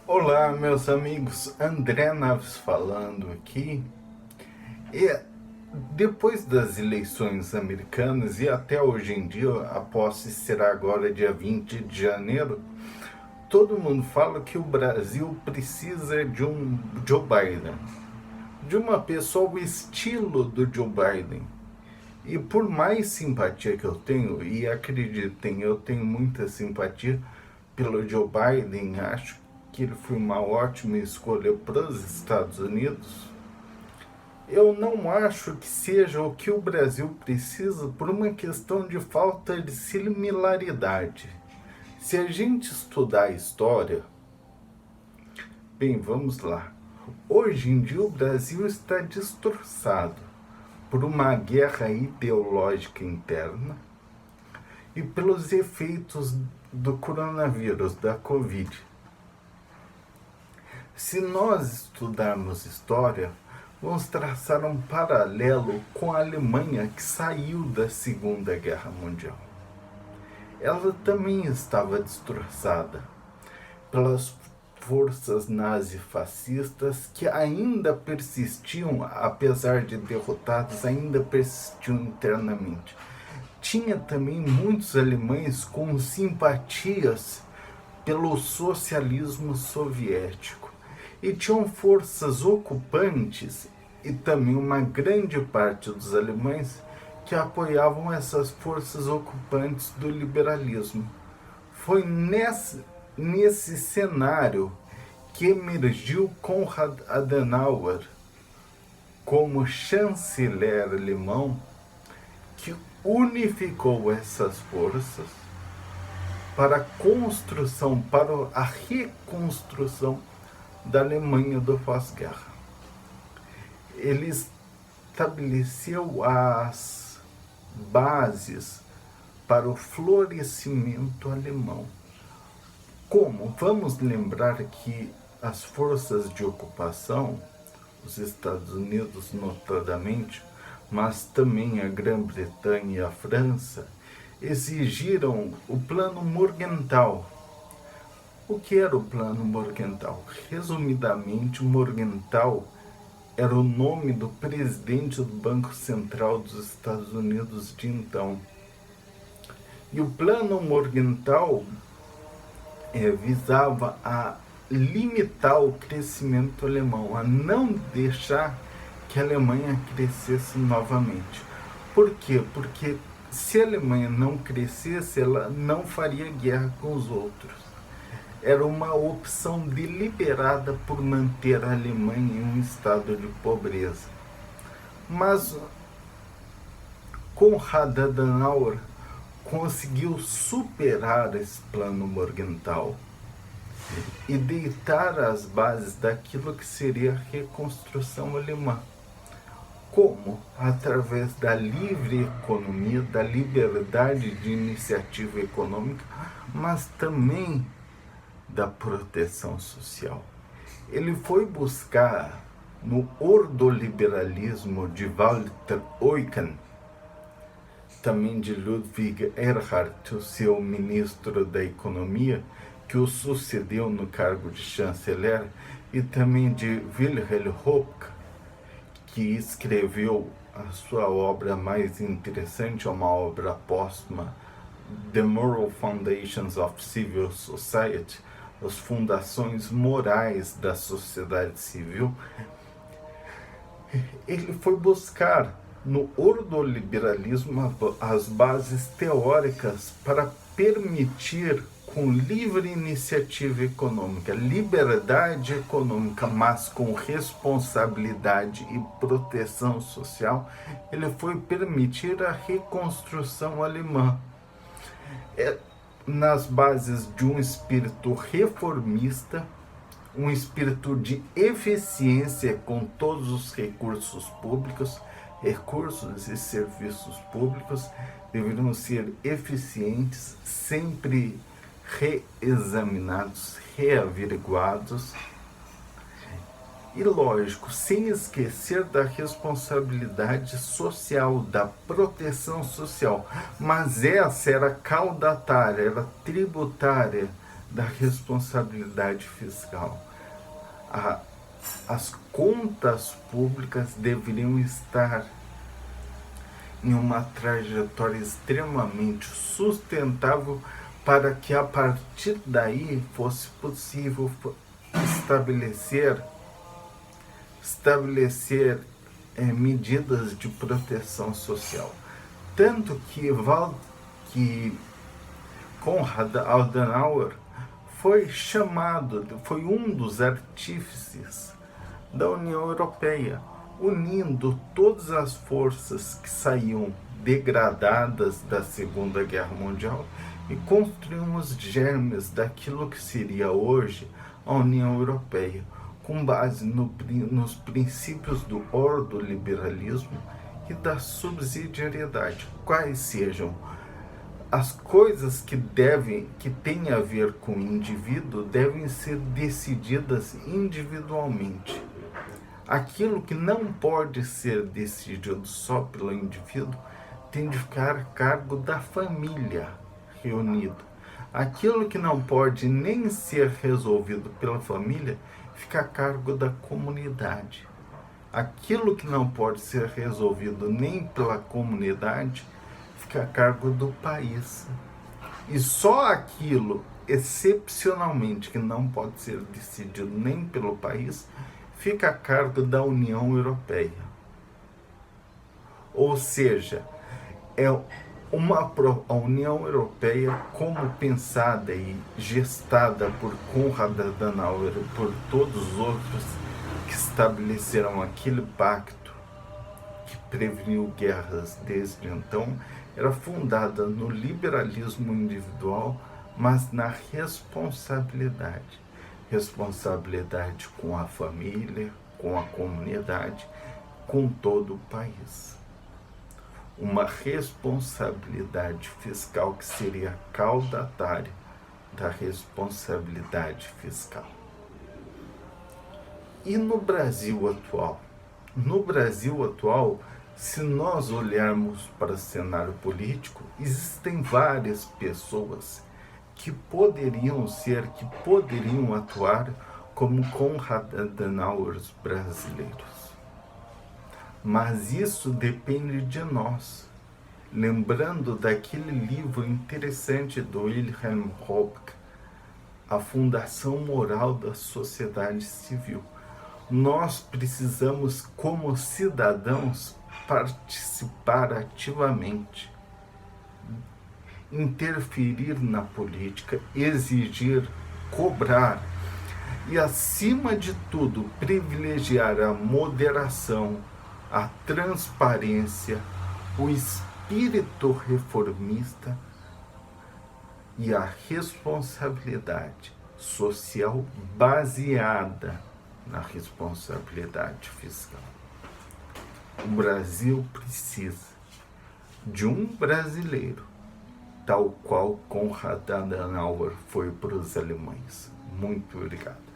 Olá, meus amigos, André Naves falando aqui. E depois das eleições americanas e até hoje em dia, a posse será agora dia 20 de janeiro, todo mundo fala que o Brasil precisa de um Joe Biden, de uma pessoa ao estilo do Joe Biden. E por mais simpatia que eu tenho, e acreditem, eu tenho muita simpatia pelo Joe Biden, acho que ele foi uma ótima escolha para os Estados Unidos. Eu não acho que seja o que o Brasil precisa por uma questão de falta de similaridade. Se a gente estudar a história, bem, vamos lá. Hoje em dia o Brasil está destroçado por uma guerra ideológica interna e pelos efeitos do coronavírus, da Covid. Se nós estudarmos história, vamos traçar um paralelo com a Alemanha que saiu da Segunda Guerra Mundial. Ela também estava destroçada pelas forças nazifascistas que ainda persistiam, apesar de derrotados, ainda persistiam internamente. Tinha também muitos alemães com simpatias pelo socialismo soviético. E tinham forças ocupantes e também uma grande parte dos alemães que apoiavam essas forças ocupantes do liberalismo. Foi nesse cenário que emergiu Konrad Adenauer como chanceler alemão, que unificou essas forças para a construção, para a reconstrução da Alemanha do pós-guerra. Ele estabeleceu as bases para o florescimento alemão. Como? Vamos lembrar que as forças de ocupação, os Estados Unidos notadamente, mas também a Grã-Bretanha e a França, exigiram o Plano Morgenthau. O que era o Plano Morgenthau? Resumidamente, Morgenthau era o nome do presidente do Banco Central dos Estados Unidos de então. E o Plano Morgenthau visava a limitar o crescimento alemão, a não deixar que a Alemanha crescesse novamente. Por quê? Porque se a Alemanha não crescesse, ela não faria guerra com os outros. Era uma opção deliberada por manter a Alemanha em um estado de pobreza. Mas Konrad Adenauer conseguiu superar esse plano Morgenthau e deitar as bases daquilo que seria a reconstrução alemã. Como? Através da livre economia, da liberdade de iniciativa econômica, mas também da proteção social. Ele foi buscar no ordoliberalismo de Walter Eucken, também de Ludwig Erhard, o seu ministro da Economia, que o sucedeu no cargo de chanceler, e também de Wilhelm Röpke, que escreveu a sua obra mais interessante, uma obra póstuma, The Moral Foundations of Civil Society, as fundações morais da sociedade civil. Ele foi buscar no ordoliberalismo as bases teóricas para permitir, com livre iniciativa econômica, liberdade econômica, mas com responsabilidade e proteção social, ele foi permitir a reconstrução alemã. Nas bases de um espírito reformista, um espírito de eficiência com todos os recursos públicos, recursos e serviços públicos deveriam ser eficientes, sempre reexaminados, reaveriguados. E lógico, sem esquecer da responsabilidade social, da proteção social. Mas essa era caudatária, era tributária da responsabilidade fiscal. As contas públicas deveriam estar em uma trajetória extremamente sustentável para que a partir daí fosse possível estabelecer medidas de proteção social. Tanto que Konrad Adenauer foi um dos artífices da União Europeia, unindo todas as forças que saíam degradadas da Segunda Guerra Mundial e construiu os germes daquilo que seria hoje a União Europeia, com base nos princípios do ordoliberalismo e da subsidiariedade, quais sejam as coisas que têm a ver com o indivíduo devem ser decididas individualmente. Aquilo que não pode ser decidido só pelo indivíduo tem de ficar a cargo da família reunida. Aquilo que não pode nem ser resolvido pela família fica a cargo da comunidade. Aquilo que não pode ser resolvido nem pela comunidade fica a cargo do país. E só aquilo, excepcionalmente, que não pode ser decidido nem pelo país, fica a cargo da União Europeia. Ou seja, a União Europeia, como pensada e gestada por Konrad Adenauer e por todos os outros que estabeleceram aquele pacto que preveniu guerras desde então, era fundada no liberalismo individual, mas na responsabilidade. Responsabilidade com a família, com a comunidade, com todo o país. Uma responsabilidade fiscal que seria caudatária da responsabilidade fiscal. E no Brasil atual? No Brasil atual, se nós olharmos para o cenário político, existem várias pessoas que poderiam atuar como Konrad Adenauer brasileiros. Mas isso depende de nós. Lembrando daquele livro interessante do Wilhelm Röpke, A Fundação Moral da Sociedade Civil. Nós precisamos, como cidadãos, participar ativamente, interferir na política, exigir, cobrar e, acima de tudo, privilegiar a moderação, a transparência, o espírito reformista e a responsabilidade social baseada na responsabilidade fiscal. O Brasil precisa de um brasileiro, tal qual Konrad Adenauer foi para os alemães. Muito obrigado.